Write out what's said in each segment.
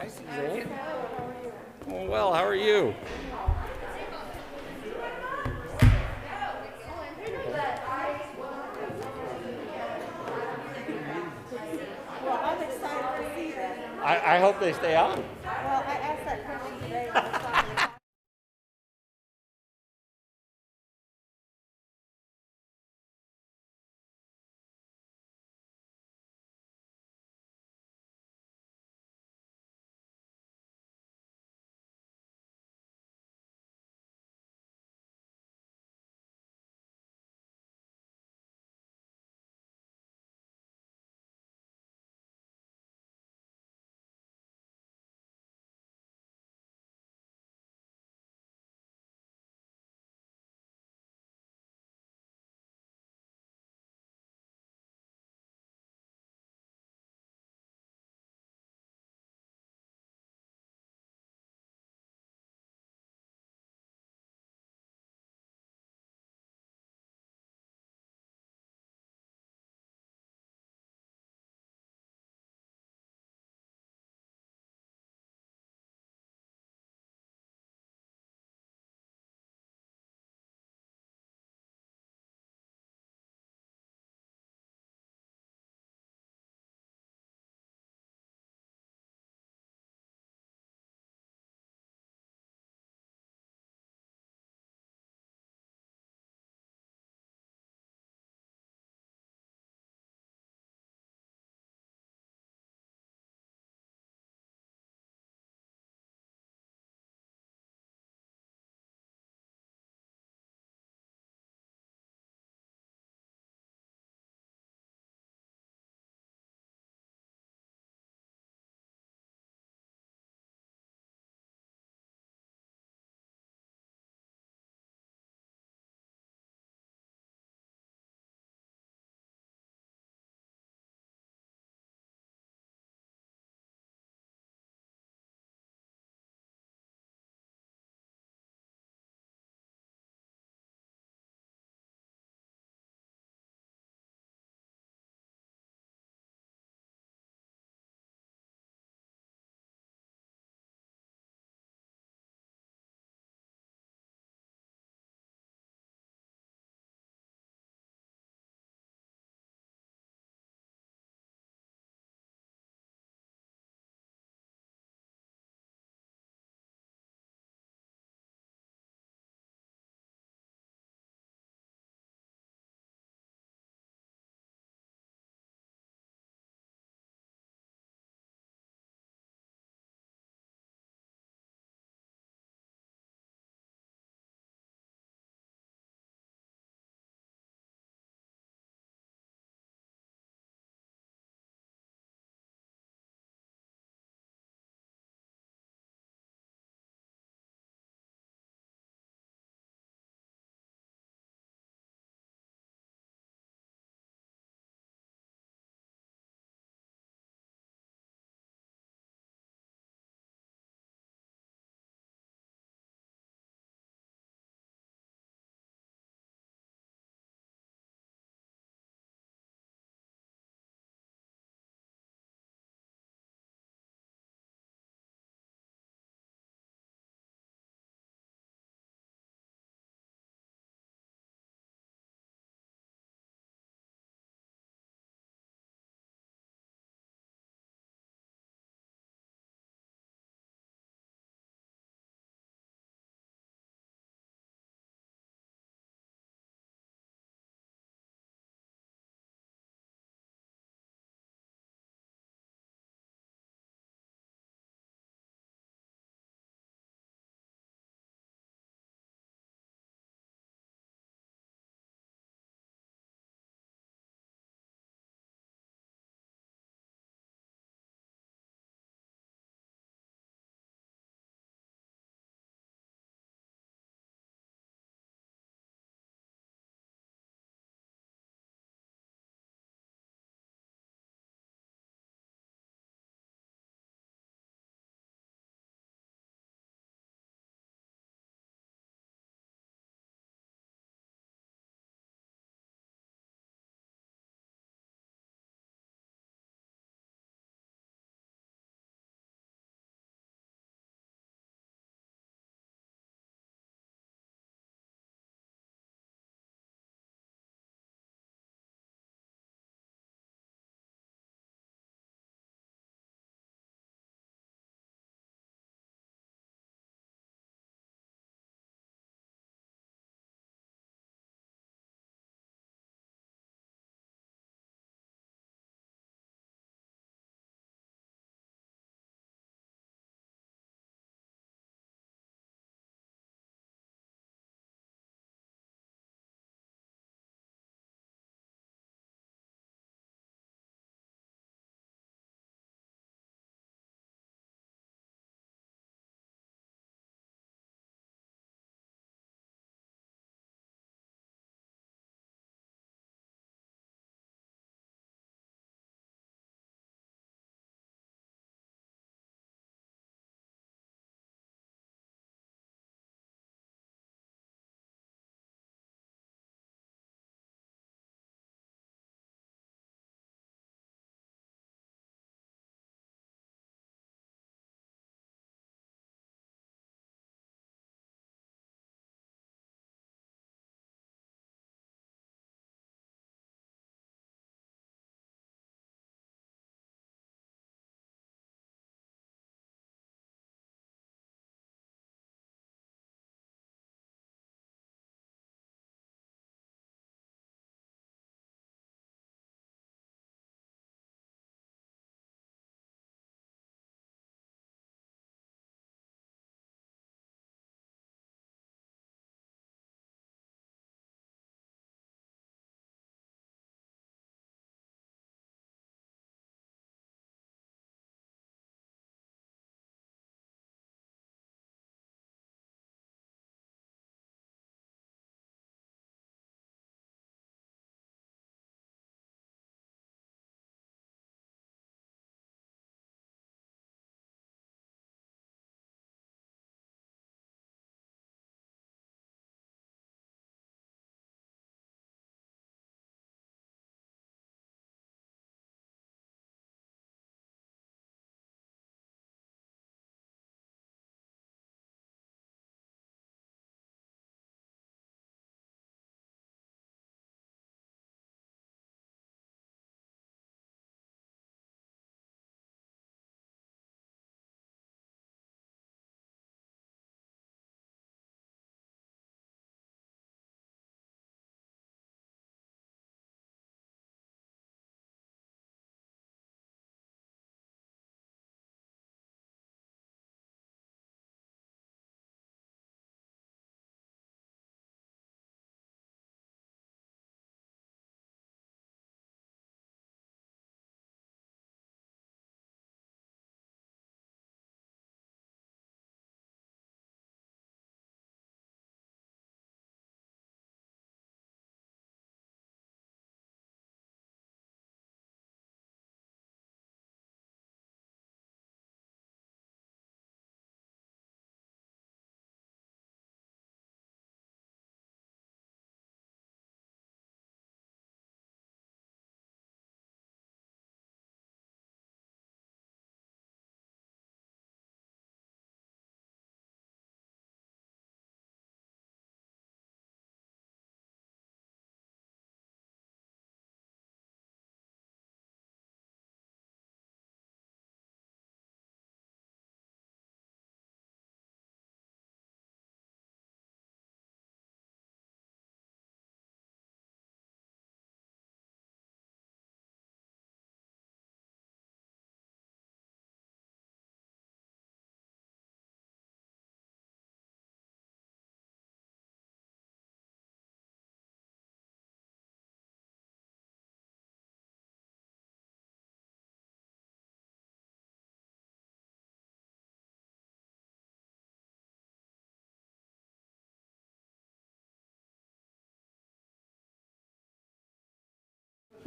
Hi, Suzanne. Oh, well, how are you? Well, I'm excited to see that. I hope they stay on. Well, I asked that question today when I was talking to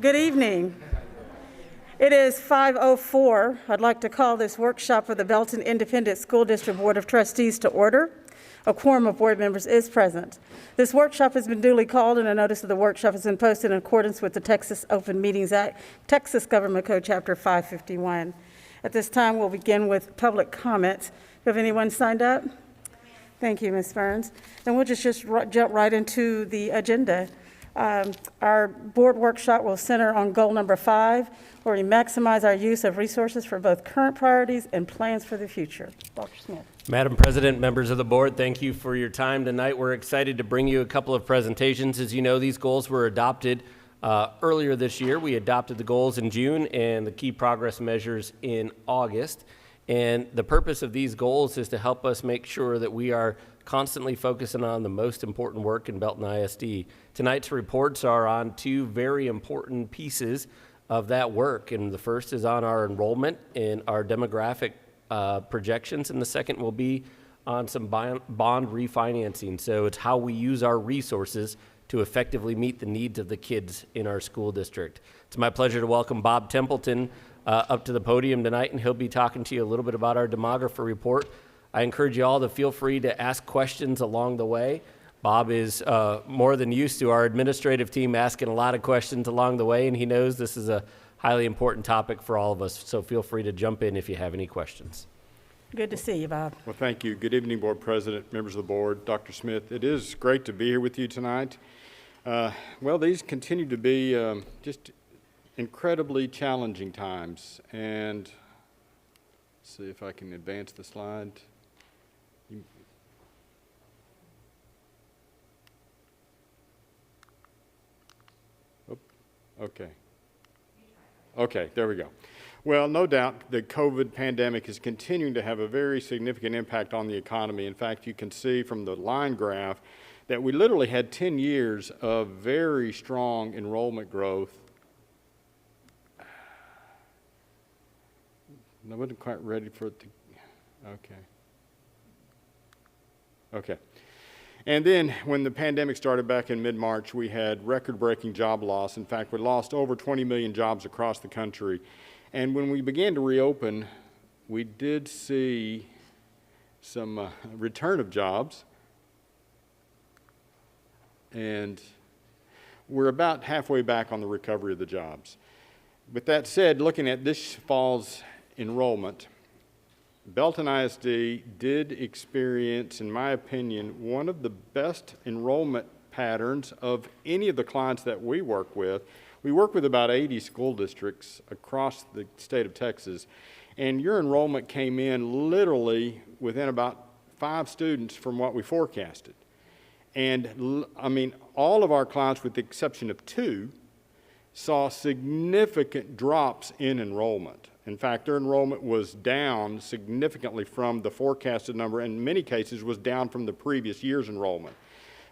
Good evening. It is 5:04. I'd like to call this workshop of the Belton Independent School District Board of Trustees to order. A quorum of board members is present. This workshop has been duly called, and a notice of the workshop has been posted in accordance with the Texas Open Meetings Act, Texas Government Code, Chapter 551. At this time, we'll begin with public comments. Have anyone signed up? Thank you, Ms. Burns. Then we'll just jump right into the agenda. Our board workshop will center on goal number 5, where we maximize our use of resources for both current priorities and plans for the future. Dr. Smith. Madam President, members of the board, thank you for your time tonight. We're excited to bring you a couple of presentations. As you know, these goals were adopted earlier this year. We adopted the goals in June and the key progress measures in August. And the purpose of these goals is to help us make sure that we are constantly focusing on the most important work in Belton ISD. Tonight's reports are on two very important pieces of that work. And the first is on our enrollment and our demographic projections, and the second will be on some bond refinancing. So it's how we use our resources to effectively meet the needs of the kids in our school district. It's my pleasure to welcome Bob Templeton up to the podium tonight, and he'll be talking to you a little bit about our demographer report. I encourage you all to feel free to ask questions along the way. Bob is more than used to our administrative team asking a lot of questions along the way, and he knows this is a highly important topic for all of us, so feel free to jump in if you have any questions. Good to see you, Bob. Well, thank you. Good evening, Board President, members of the board, Dr. Smith. It is great to be here with you tonight. Well, these continue to be just incredibly challenging times, and let's see if I can advance the slide. Okay, there we go. Well, no doubt the COVID pandemic is continuing to have a very significant impact on the economy. In fact, you can see from the line graph that we literally had 10 years of very strong enrollment growth. I wasn't quite ready for it to, okay. And then when the pandemic started back in mid-March, we had record-breaking job loss. In fact, we lost over 20 million jobs across the country. And when we began to reopen, we did see some return of jobs. And we're about halfway back on the recovery of the jobs. With that said, looking at this fall's enrollment, Belton ISD did experience, in my opinion, one of the best enrollment patterns of any of the clients that we work with. We work with about 80 school districts across the state of Texas, and your enrollment came in literally within about 5 students from what we forecasted. And I mean, all of our clients, with the exception of 2, saw significant drops in enrollment. In fact, their enrollment was down significantly from the forecasted number, and in many cases was down from the previous year's enrollment.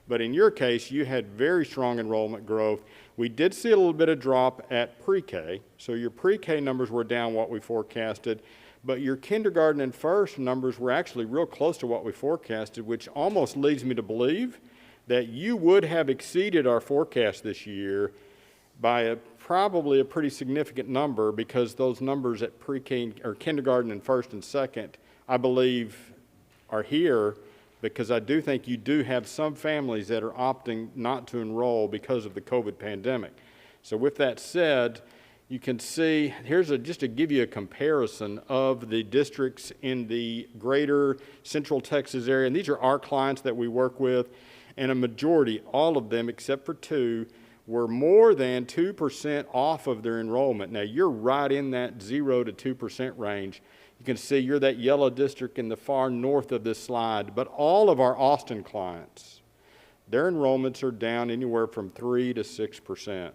But in your case, you had very strong enrollment growth. We did see a little bit of drop at pre-K, so your pre-K numbers were down what we forecasted, but your kindergarten and first numbers were actually real close to what we forecasted, which almost leads me to believe that you would have exceeded our forecast this year by probably a pretty significant number, because those numbers at pre-K or kindergarten and first and second, I believe, are here, because I do think you do have some families that are opting not to enroll because of the COVID pandemic. So with that said, you can see, here's just to give you a comparison of the districts in the greater Central Texas area, and these are our clients that we work with, and a majority, all of them except for 2, were more than 2% off of their enrollment. Now, you're right in that 0 to 2% range. You can see you're that yellow district in the far north of this slide, but all of our Austin clients, their enrollments are down anywhere from 3 to 6%.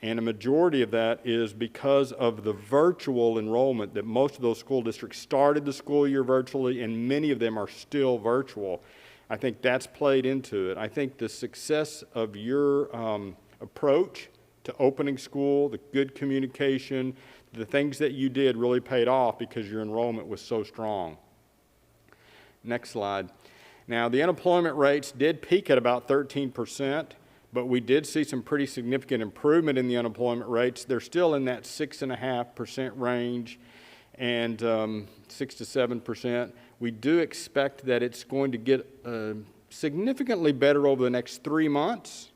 And a majority of that is because of the virtual enrollment that most of those school districts started the school year virtually, and many of them are still virtual. I think that's played into it. I think the success of your approach to opening school, the good communication, the things that you did really paid off because your enrollment was so strong. Next slide. Now, the unemployment rates did peak at about 13%, But we did see some pretty significant improvement in the unemployment rates. They're still in that 6.5% range and 6 to 7%. We do expect that it's going to get significantly better over the next 3 months.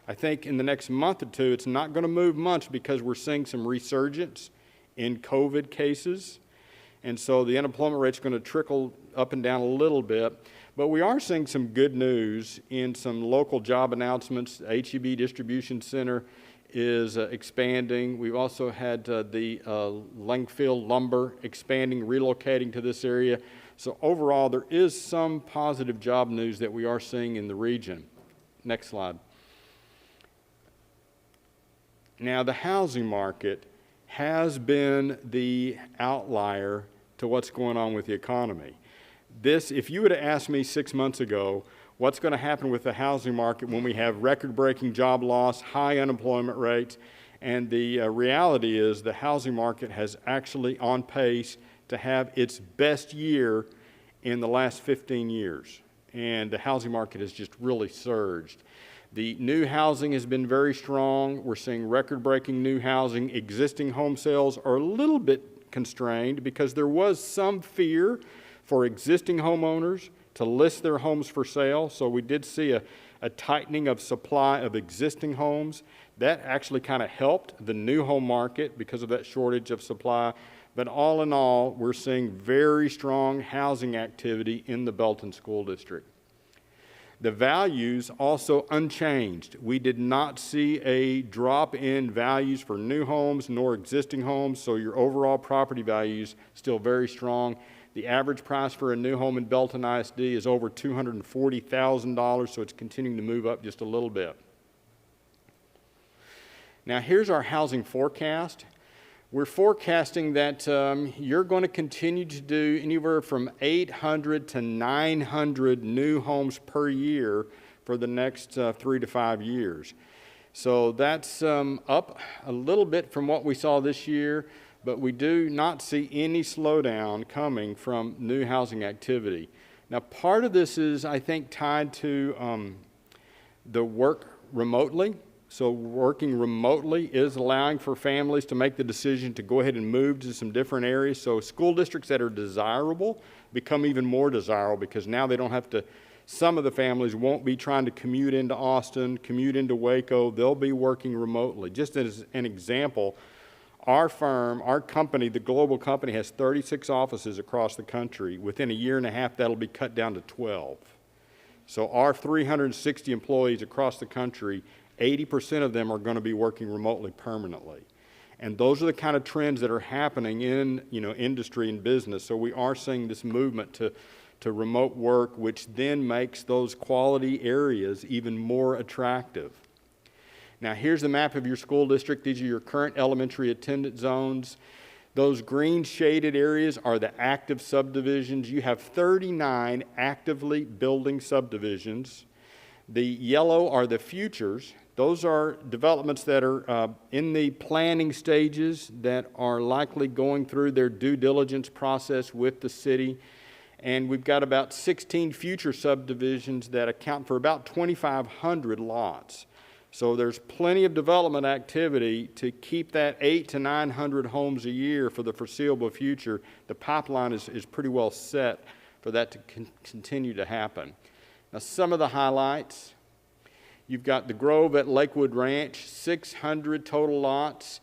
I think in the next month or two, it's not going to move much because we're seeing some resurgence in COVID cases. And so the unemployment rate's going to trickle up and down a little bit. But we are seeing some good news in some local job announcements. The HEB Distribution Center is expanding. We've also had the Langfield Lumber expanding, relocating to this area. So overall, there is some positive job news that we are seeing in the region. Next slide. Now, the housing market has been the outlier to what's going on with the economy. This, if you would have asked me 6 months ago, what's going to happen with the housing market when we have record-breaking job loss, high unemployment rates, and the reality is the housing market has actually on pace to have its best year in the last 15 years. And the housing market has just really surged. The new housing has been very strong. We're seeing record-breaking new housing. Existing home sales are a little bit constrained because there was some fear for existing homeowners to list their homes for sale. So we did see a tightening of supply of existing homes. That actually kind of helped the new home market because of that shortage of supply. But all in all, we're seeing very strong housing activity in the Belton School District. The values also unchanged. We did not see a drop in values for new homes nor existing homes, so your overall property values still very strong. The average price for a new home in Belton ISD is over $240,000, so it's continuing to move up just a little bit. Now here's our housing forecast. We're forecasting that you're going to continue to do anywhere from 800 to 900 new homes per year for the next 3 to 5 years. So that's up a little bit from what we saw this year, but we do not see any slowdown coming from new housing activity. Now part of this is, I think, tied to the work remotely. So working remotely is allowing for families to make the decision to go ahead and move to some different areas. So school districts that are desirable become even more desirable because now they don't have to, some of the families won't be trying to commute into Austin, commute into Waco. They'll be working remotely. Just as an example, our firm, our company, the global company, has 36 offices across the country. Within a year and a half, that'll be cut down to 12. So our 360 employees across the country, 80% of them are going to be working remotely permanently. And those are the kind of trends that are happening in industry and business. So we are seeing this movement to remote work, which then makes those quality areas even more attractive. Now here's the map of your school district. These are your current elementary attendance zones. Those green shaded areas are the active subdivisions. You have 39 actively building subdivisions. The yellow are the futures. Those are developments that are in the planning stages that are likely going through their due diligence process with the city. And we've got about 16 future subdivisions that account for about 2,500 lots. So there's plenty of development activity to keep that 800 to 900 homes a year for the foreseeable future. The pipeline is pretty well set for that to continue to happen. Now some of the highlights. You've got the Grove at Lakewood Ranch, 600 total lots,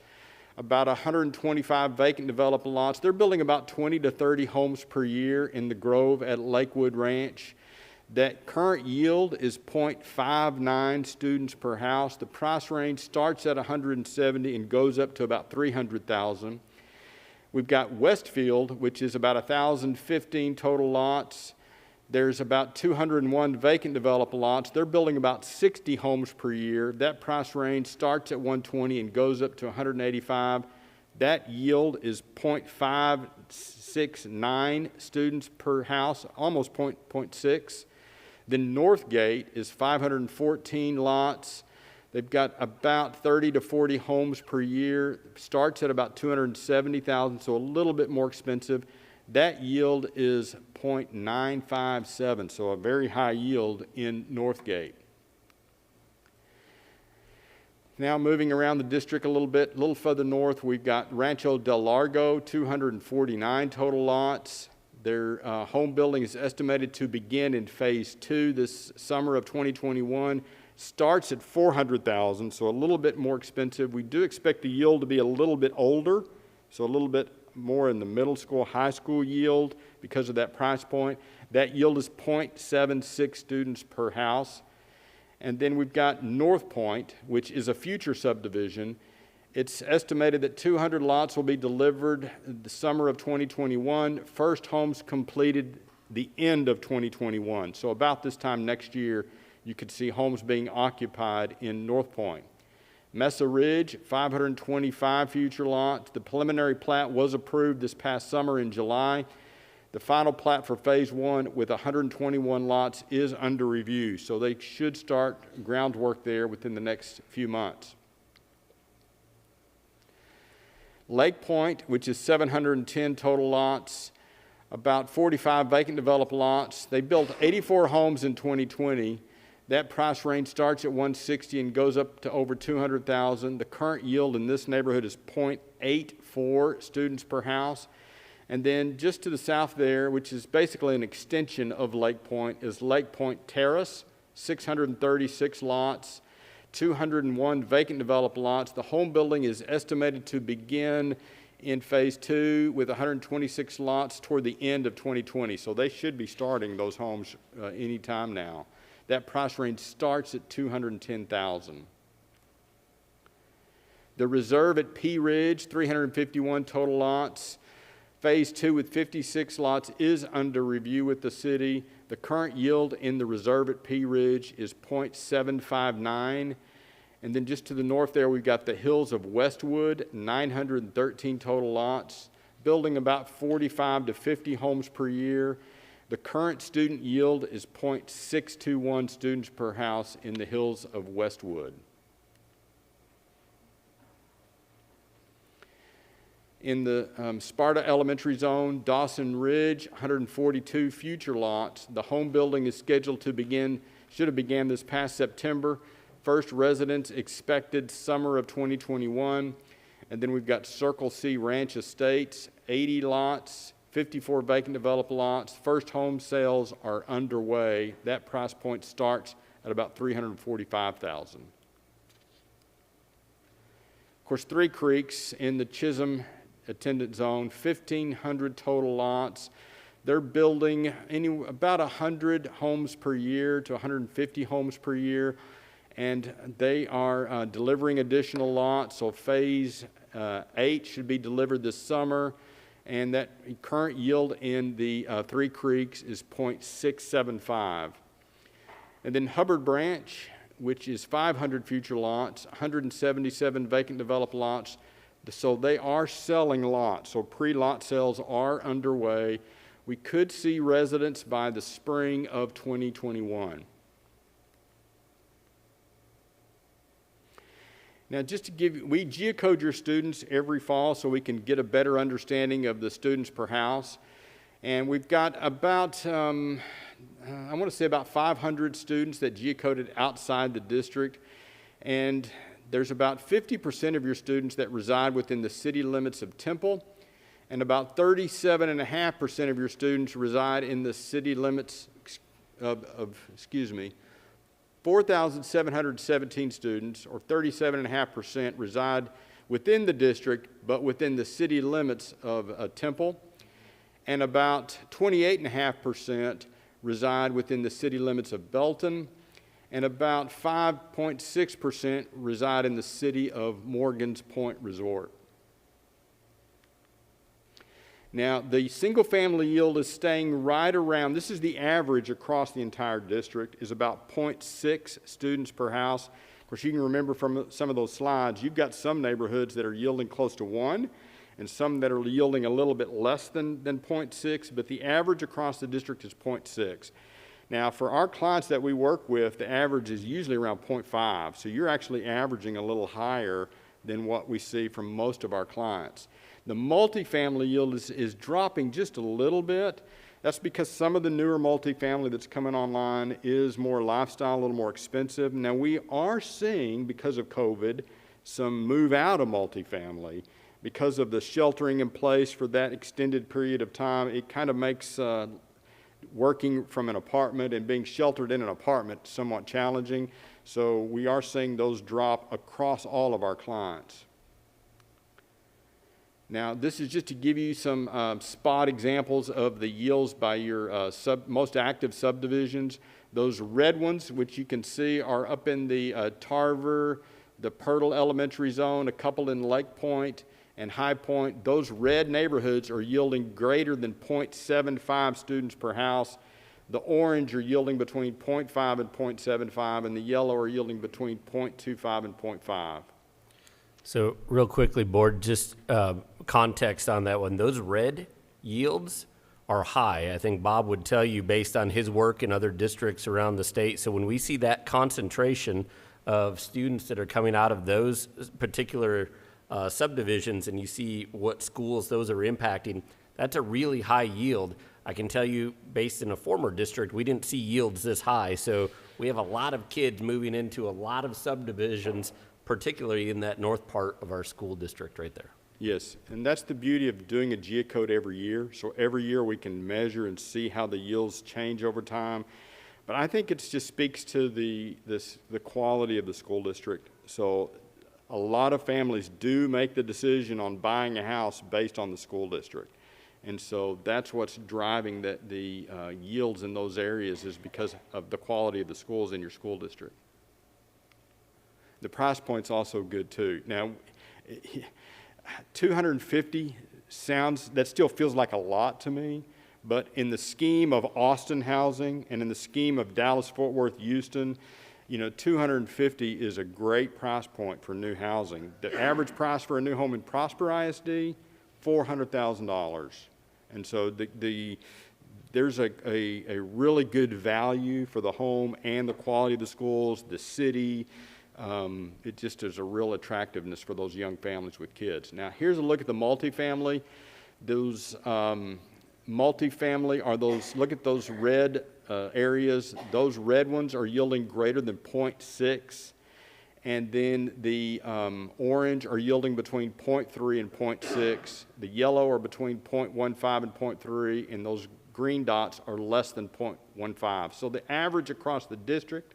about 125 vacant development lots. They're building about 20 to 30 homes per year in the Grove at Lakewood Ranch. That current yield is 0.59 students per house. The price range starts at 170 and goes up to about 300,000. We've got Westfield, which is about 1,015 total lots. There's about 201 vacant development lots. They're building about 60 homes per year. That price range starts at 120 and goes up to 185. That yield is 0.569 students per house, almost 0.6. Then Northgate is 514 lots. They've got about 30 to 40 homes per year. Starts at about 270,000, so a little bit more expensive. That yield is 0.957, so a very high yield in Northgate. Now moving around the district a little further north, we've got Rancho Del Largo, 249 total lots. Their home building is estimated to begin in phase 2 this summer of 2021. Starts at $400,000, so a little bit more expensive. We do expect the yield to be a little bit older, so a little bit more in the middle school, high school yield because of that price point. That yield is 0.76 students per house. And then we've got North Point, which is a future subdivision. It's estimated that 200 lots will be delivered the summer of 2021. First homes completed the end of 2021. So about this time next year, you could see homes being occupied in North Point. Mesa Ridge, 525 future lots. The preliminary plat was approved this past summer in July. The final plat for phase 1 with 121 lots is under review, so they should start groundwork there within the next few months. Lake Point, which is 710 total lots, about 45 vacant developed lots. They built 84 homes in 2020. That price range starts at $160 and goes up to over $200,000. The current yield in this neighborhood is 0.84 students per house. And then just to the south there, which is basically an extension of Lake Point, is Lake Point Terrace, 636 lots, 201 vacant developed lots. The home building is estimated to begin in phase 2 with 126 lots toward the end of 2020. So they should be starting those homes anytime now. That price range starts at $210,000. The Reserve at Pea Ridge, 351 total lots. Phase 2 with 56 lots is under review with the city. The current yield in the Reserve at Pea Ridge is 0.759. And then just to the north there, we've got the Hills of Westwood, 913 total lots, building about 45 to 50 homes per year. The current student yield is 0.621 students per house in the Hills of Westwood. In the Sparta Elementary Zone, Dawson Ridge, 142 future lots. The home building is scheduled to begin, should have began this past September. First residents expected summer of 2021. And then we've got Circle C Ranch Estates, 80 lots, 54 vacant developed lots. First home sales are underway. That price point starts at about $345,000. Of course, Three Creeks in the Chisholm attendant zone, 1,500 total lots. They're building about 100 homes per year to 150 homes per year, and they are delivering additional lots. So phase 8 should be delivered this summer, and that current yield in the Three Creeks is 0.675. And then Hubbard Branch, which is 500 future lots, 177 vacant developed lots. So they are selling lots. So pre-lot sales are underway. We could see residents by the spring of 2021. Now, just to give you, we geocode your students every fall so we can get a better understanding of the students per house. And we've got about, I want to say about 500 students that geocoded outside the district. And there's about 50% of your students that reside within the city limits of Temple, and about 37.5% of your students reside in the city limits of 4,717 students, or 37.5%, reside within the district, but within the city limits of Temple, and about 28.5% reside within the city limits of Belton, and about 5.6% reside in the city of Morgan's Point Resort. Now, the single-family yield is staying right around, this is the average across the entire district, is about 0.6 students per house. Of course, you can remember from some of those slides, you've got some neighborhoods that are yielding close to 1, and some that are yielding a little bit less than 0.6, but the average across the district is 0.6. Now, for our clients that we work with, the average is usually around 0.5, so you're actually averaging a little higher than what we see from most of our clients. The multifamily yield is dropping just a little bit. That's because some of the newer multifamily that's coming online is more lifestyle, a little more expensive. Now, we are seeing, because of COVID, some move out of multifamily. Because of the sheltering in place for that extended period of time, it kind of makes working from an apartment and being sheltered in an apartment somewhat challenging. So we are seeing those drop across all of our clients. Now, this is just to give you some spot examples of the yields by your most active subdivisions. Those red ones, which you can see, are up in the Tarver, the Pirtle Elementary Zone, a couple in Lake Point and High Point. Those red neighborhoods are yielding greater than 0.75 students per house. The orange are yielding between 0.5 and 0.75, and the yellow are yielding between 0.25 and 0.5. So real quickly, board, just context on that one. Those red yields are high. I think Bob would tell you based on his work in other districts around the state. So when we see that concentration of students that are coming out of those particular subdivisions and you see what schools those are impacting, that's a really high yield. I can tell you based in a former district, we didn't see yields this high. So we have a lot of kids moving into a lot of subdivisions, particularly in that north part of our school district right there. Yes, and that's the beauty of doing a geocode every year. So every year we can measure and see how the yields change over time. But I think it just speaks to the quality of the school district. So a lot of families do make the decision on buying a house based on the school district. And so that's what's driving the yields in those areas, is because of the quality of the schools in your school district. The price point's also good too. Now, 250 that still feels like a lot to me, but in the scheme of Austin housing and in the scheme of Dallas, Fort Worth, Houston, 250 is a great price point for new housing. The average price for a new home in Prosper ISD, $400,000. And so there's a really good value for the home and the quality of the schools, the city. It just is a real attractiveness for those young families with kids. Now, here's a look at the multifamily. Those multifamily are those, look at those red areas. Those red ones are yielding greater than 0.6. And then the orange are yielding between 0.3 and 0.6. The yellow are between 0.15 and 0.3, and those green dots are less than 0.15. So the average across the district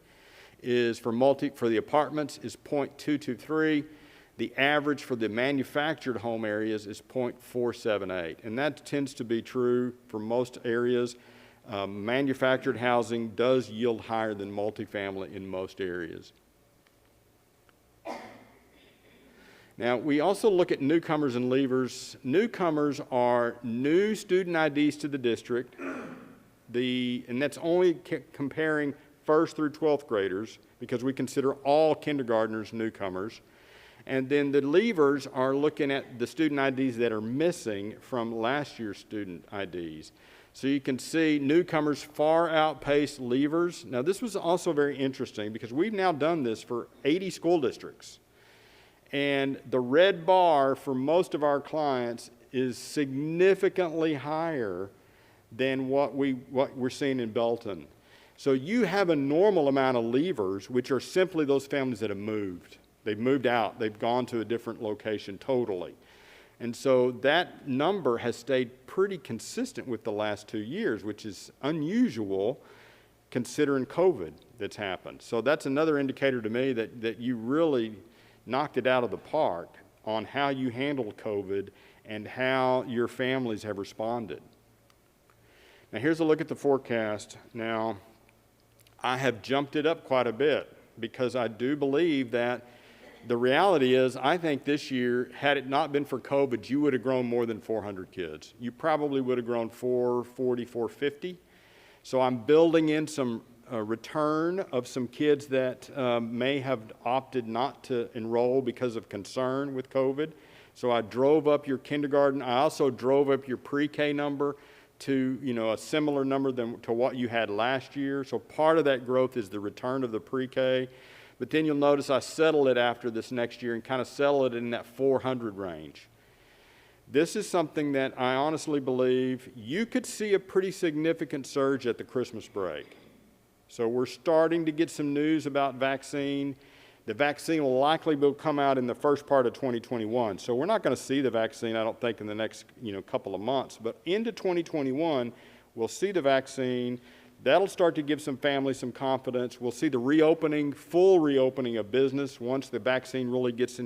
is for the apartments is 0.223. The average for the manufactured home areas is 0.478, and that tends to be true for most areas. Manufactured housing does yield higher than multifamily in most areas. Now, we also look at newcomers and leavers. Newcomers are new student IDs to the district, and that's only comparing 1st through 12th graders, because we consider all kindergartners newcomers. And then the leavers are looking at the student IDs that are missing from last year's student IDs. So you can see newcomers far outpace leavers. Now, this was also very interesting because we've now done this for 80 school districts. And the red bar for most of our clients is significantly higher than what we're seeing in Belton. So you have a normal amount of leavers, which are simply those families that have moved. They've moved out. They've gone to a different location totally. And so that number has stayed pretty consistent with the last 2 years, which is unusual considering COVID that's happened. So that's another indicator to me that you really knocked it out of the park on how you handled COVID and how your families have responded. Now here's a look at the forecast. Now, I have jumped it up quite a bit because I do believe that the reality is, I think this year, had it not been for COVID, you would have grown more than 400 kids. You probably would have grown 440, 450. So I'm building in some return of some kids that may have opted not to enroll because of concern with COVID. So I drove up your kindergarten. I also drove up your pre-K number to a similar number to what you had last year. So part of that growth is the return of the pre-K. But then you'll notice I settle it after this next year and kind of settle it in that 400 range. This is something that I honestly believe you could see a pretty significant surge at the Christmas break. So we're starting to get some news about vaccine. The vaccine will likely come out in the first part of 2021. So we're not going to see the vaccine, I don't think, in the next couple of months. But into 2021, we'll see the vaccine. That'll start to give some families some confidence. We'll see the reopening, full reopening of business once the vaccine really gets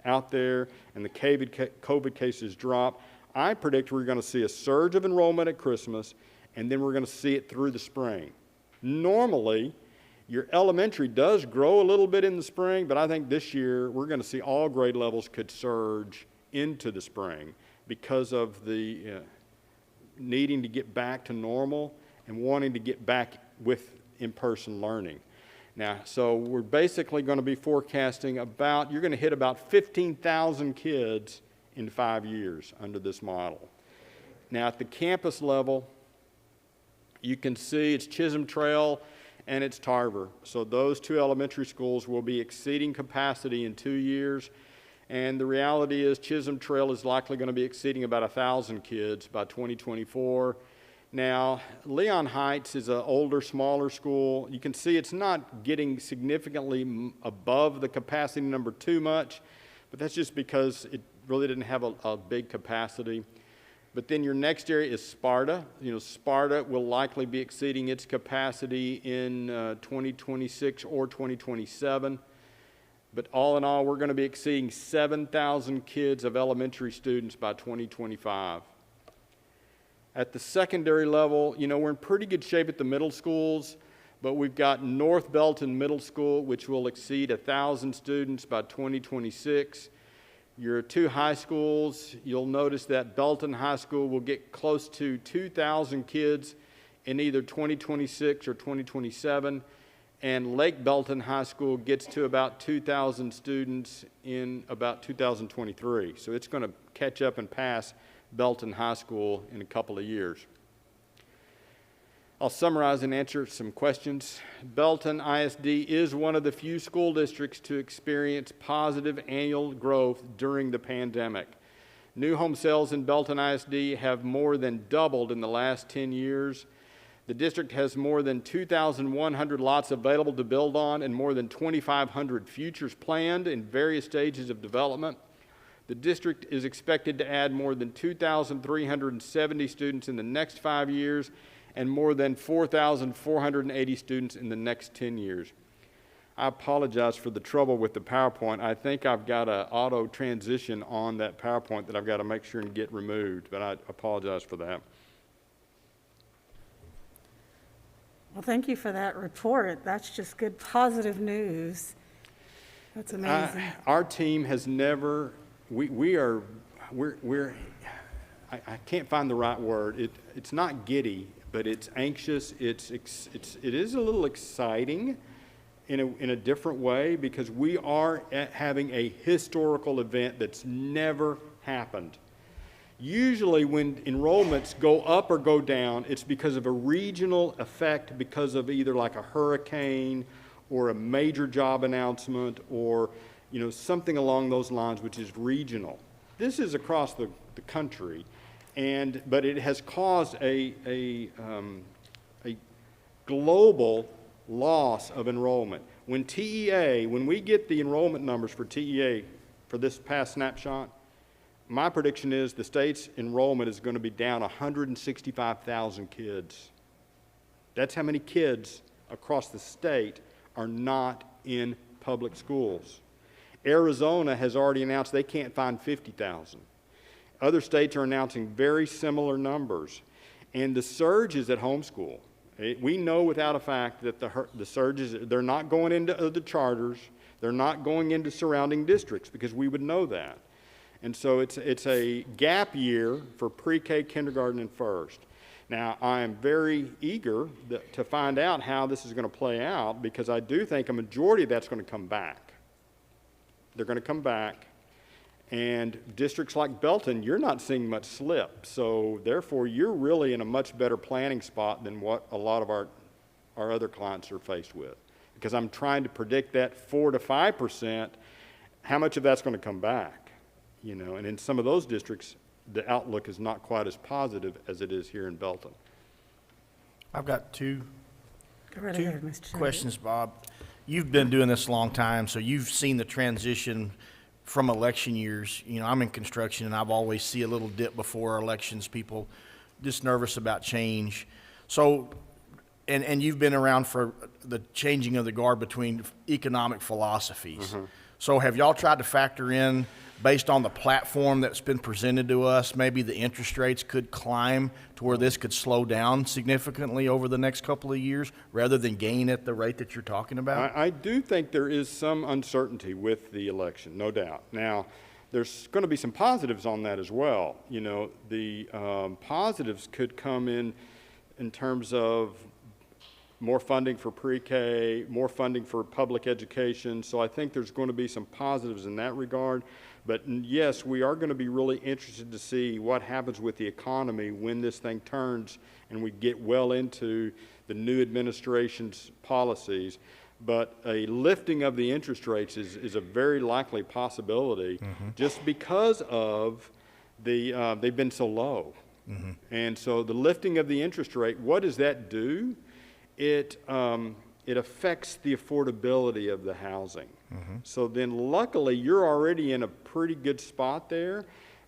out there and the COVID cases drop. I predict we're going to see a surge of enrollment at Christmas, and then we're going to see it through the spring. Normally, your elementary does grow a little bit in the spring, but I think this year we're going to see all grade levels could surge into the spring because of the needing to get back to normal and wanting to get back with in-person learning. Now, so we're basically going to be forecasting you're going to hit about 15,000 kids in 5 years under this model. Now, at the campus level, you can see it's Chisholm Trail and it's Tarver. So those two elementary schools will be exceeding capacity in 2 years. And the reality is Chisholm Trail is likely going to be exceeding about 1,000 kids by 2024. Now, Leon Heights is an older, smaller school. You can see it's not getting significantly above the capacity number too much, but that's just because it really didn't have a big capacity. But then your next area is Sparta. Sparta will likely be exceeding its capacity in 2026 or 2027. But all in all, we're going to be exceeding 7,000 kids of elementary students by 2025. At the secondary level, we're in pretty good shape at the middle schools, but we've got North Belton Middle School, which will exceed 1,000 students by 2026. Your two high schools, you'll notice that Belton High School will get close to 2,000 kids in either 2026 or 2027, and Lake Belton High School gets to about 2,000 students in about 2023. So it's going to catch up and pass Belton High School in a couple of years. I'll summarize and answer some questions. Belton ISD is one of the few school districts to experience positive annual growth during the pandemic. New home sales in Belton ISD have more than doubled in the last 10 years. The district has more than 2,100 lots available to build on and more than 2,500 futures planned in various stages of development. The district is expected to add more than 2,370 students in the next 5 years and more than 4,480 students in the next 10 years. I apologize for the trouble with the PowerPoint. I think I've got an auto transition on that PowerPoint that I've got to make sure and get removed, but I apologize for that. Well, thank you for that report. That's just good, positive news. That's amazing. Our team has never, I can't find the right word. It's not giddy, but it's anxious. It is a little exciting in a different way because we are having a historical event that's never happened. Usually when enrollments go up or go down, it's because of a regional effect, because of either like a hurricane or a major job announcement or something along those lines, which is regional. This is across the country, but it has caused a global loss of enrollment. When we get the enrollment numbers for TEA for this past snapshot, my prediction is the state's enrollment is going to be down 165,000 kids. That's how many kids across the state are not in public schools. Arizona has already announced they can't find 50,000. Other states are announcing very similar numbers. And the surge is at homeschool. We know without a fact that the surge is, they're not going into the charters, they're not going into surrounding districts because we would know that. And so it's a gap year for pre-K, kindergarten, and first. Now, I am very eager to find out how this is going to play out because I do think a majority of that's going to come back. They're going to come back. And districts like Belton, you're not seeing much slip. So therefore, you're really in a much better planning spot than what a lot of our other clients are faced with. Because I'm trying to predict that 4 to 5%, how much of that's going to come back. And in some of those districts, the outlook is not quite as positive as it is here in Belton. I've got two Go right ahead, Mr. Chairman. questions, Bob. You've been doing this a long time, so you've seen the transition from election years. You know, I'm in construction, and I've always see a little dip before elections, people just nervous about change. So, and you've been around for the changing of the guard between economic philosophies. So have y'all tried to factor in, based on the platform that's been presented to us, maybe the interest rates could climb to where this could slow down significantly over the next couple of years rather than gain at the rate that you're talking about? I do think there is some uncertainty with the election, no doubt. Now, there's going to be some positives on that as well. You know, the positives could come in terms of more funding for pre-K, more funding for public education. So I think there's going to be some positives in that regard. But yes, we are going to be really interested to see what happens with the economy when this thing turns and we get well into the new administration's policies. But a lifting of the interest rates is a very likely possibility just because of they've been so low. And so the lifting of the interest rate, what does that do? It affects the affordability of the housing. So then luckily you're already in a pretty good spot there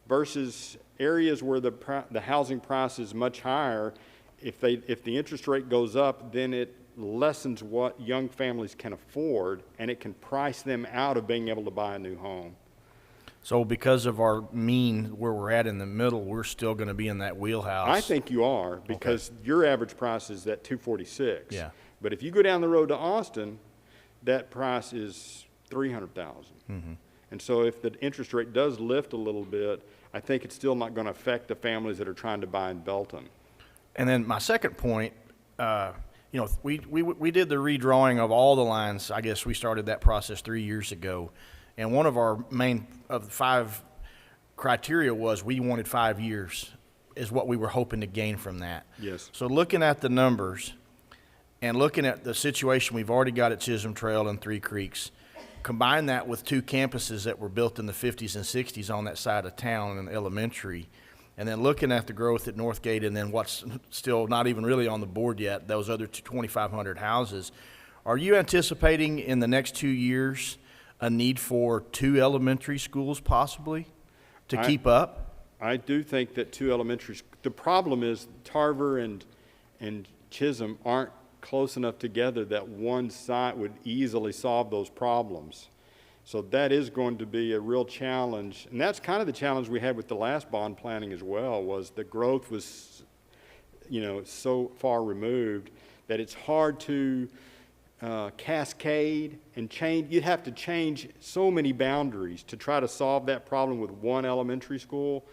versus areas where the housing price is much higher. If the interest rate goes up, then it lessens what young families can afford, and it can price them out of being able to buy a new home. So because of our mean, where we're at in the middle, we're still going to be in that wheelhouse? I think you are, because your average price is at $246. Yeah. But if you go down the road to Austin, that price is $300,000. And so if the interest rate does lift a little bit, I think it's still not going to affect the families that are trying to buy in Belton. And then my second point, you know, we did the redrawing of all the lines. I guess we started that process 3 years ago. And one of our main of the 5 criteria was we wanted 5 years is what we were hoping to gain from that. Yes. So looking at the numbers and looking at the situation we've already got at Chisholm Trail and Three Creeks, combine that with 2 campuses that were built in the 50s and 60s on that side of town in elementary, and then looking at the growth at Northgate and then what's still not even really on the board yet, those other 2,500 houses, are you anticipating in the next 2 years a need for 2 elementary schools possibly to keep up? I do think that 2 elementary, the problem is Tarver and Chisholm aren't close enough together that one site would easily solve those problems. So that is going to be a real challenge. And that's kind of the challenge we had with the last bond planning as well, was the growth was, you know, so far removed that it's hard to cascade and change. You'd have to change so many boundaries to try to solve that problem with one elementary school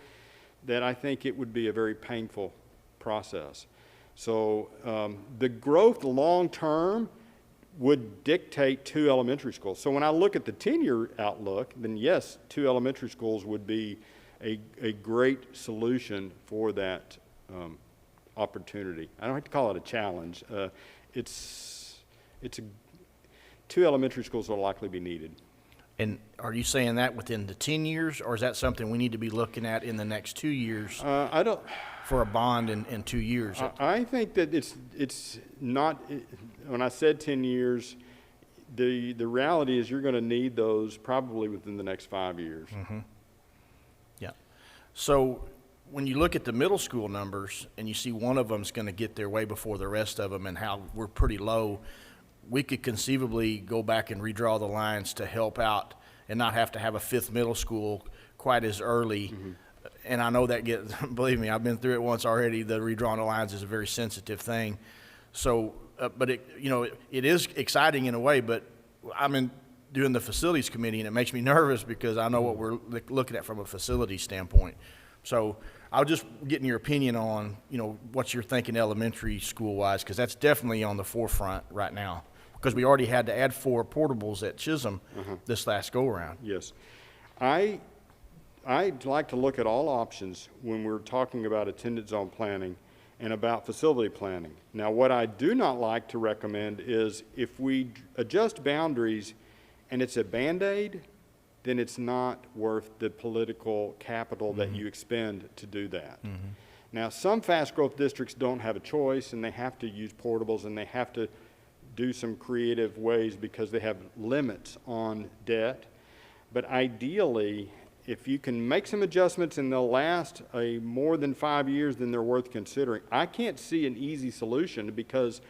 that I think it would be a very painful process. So the growth long term would dictate 2 elementary schools. So when I look at the 10-year outlook, then yes, 2 elementary schools would be a great solution for that opportunity. I don't have to call it a challenge. It's 2 elementary schools will likely be needed. And are you saying that within the 10 years, or is that something we need to be looking at in the next 2 years I don't. for a bond in 2 years? I think that it's not. When I said 10 years, the reality is you're going to need those probably within the next 5 years. Yeah. So when you look at the middle school numbers and you see one of them's going to get there way before the rest of them and how we're pretty low, we could conceivably go back and redraw the lines to help out and not have to have a 5th middle school quite as early. And I know that believe me, I've been through it once already. The redrawing the lines is a very sensitive thing. So, but it is exciting in a way, but I'm doing the facilities committee and it makes me nervous because I know what we're looking at from a facility standpoint. So I was just getting your opinion on, what you're thinking elementary school wise, because that's definitely on the forefront right now. Because we already had to add 4 portables at Chisholm this last go-around. Yes. I'd like to look at all options when we're talking about attendance zone planning and about facility planning. Now, what I do not like to recommend is if we adjust boundaries and it's a Band-Aid, then it's not worth the political capital that you expend to do that. Now, some fast growth districts don't have a choice, and they have to use portables, and they have to do some creative ways because they have limits on debt. But ideally, if you can make some adjustments and they'll last more than 5 years, then they're worth considering. I can't see an easy solution because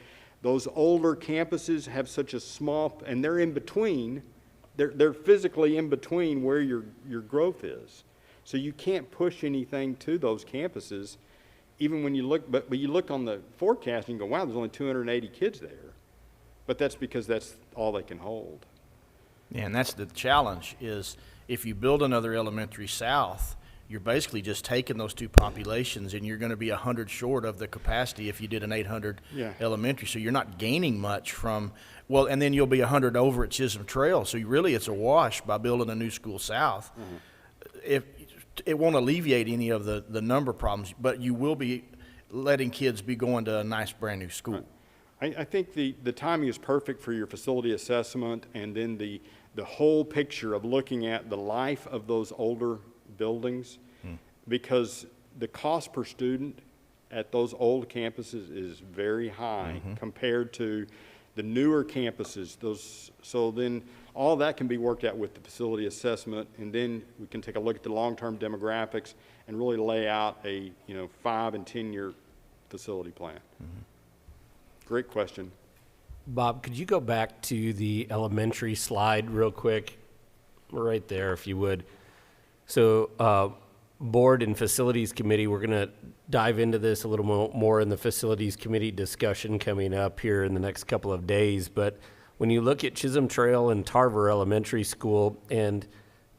those older campuses have such a small, and they're in between, they're physically in between where your growth is. So you can't push anything to those campuses, even when you look, but you look on the forecast and you go, wow, there's only 280 kids there. But that's because that's all they can hold. Yeah, and that's the challenge is if you build another elementary south, you're basically just taking those two populations and you're going to be 100 short of the capacity if you did an 800 elementary. So you're not gaining much from, well, and then you'll be 100 over at Chisholm Trail. So really it's a wash by building a new school south. If it won't alleviate any of the number problems, but you will be letting kids be going to a nice brand new school. I think the timing is perfect for your facility assessment and then the whole picture of looking at the life of those older buildings, because the cost per student at those old campuses is very high compared to the newer campuses. So then all that can be worked out with the facility assessment, and then we can take a look at the long-term demographics and really lay out a 5 and 10 year facility plan. Great question. Bob, could you go back to the elementary slide real quick? Right there, if you would. So board and facilities committee, we're going to dive into this a little more in the facilities committee discussion coming up here in the next couple of days. But when you look at Chisholm Trail and Tarver Elementary School and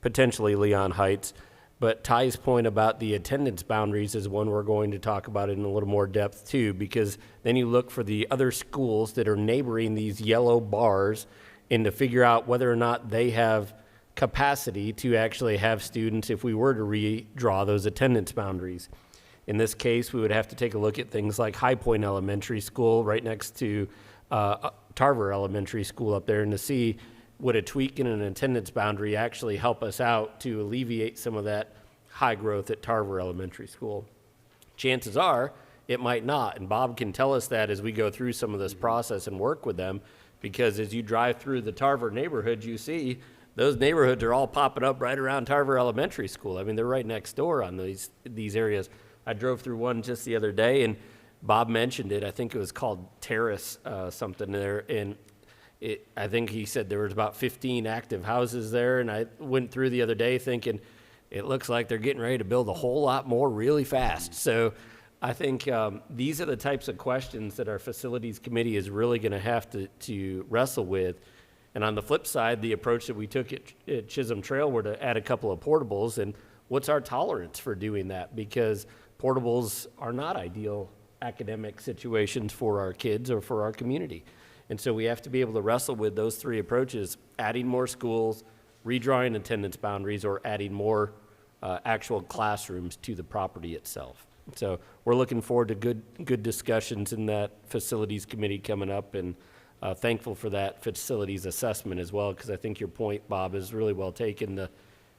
potentially Leon Heights, but Ty's point about the attendance boundaries is one we're going to talk about in a little more depth too, because then you look for the other schools that are neighboring these yellow bars and to figure out whether or not they have capacity to actually have students if we were to redraw those attendance boundaries. In this case, we would have to take a look at things like High Point Elementary School right next to Tarver Elementary School up there, and to see would a tweak in an attendance boundary actually help us out to alleviate some of that high growth at Tarver Elementary School. Chances are it might not, and Bob can tell us that as we go through some of this process and work with them, because as you drive through the Tarver neighborhood, you see those neighborhoods are all popping up right around Tarver Elementary School. I mean, they're right next door on these areas. I drove through one just the other day, and Bob mentioned it. I think it was called Terrace something there, and I think he said there was about 15 active houses there, and I went through the other day thinking it looks like they're getting ready to build a whole lot more really fast. So I think these are the types of questions that our facilities committee is really going to have to wrestle with. And on the flip side, the approach that we took at Chisholm Trail were to add a couple of portables, and what's our tolerance for doing that? Because portables are not ideal academic situations for our kids or for our community. And so we have to be able to wrestle with those three approaches: adding more schools, redrawing attendance boundaries, or adding more actual classrooms to the property itself. So we're looking forward to good discussions in that facilities committee coming up, and thankful for that facilities assessment as well, because I think your point, Bob, is really well taken. The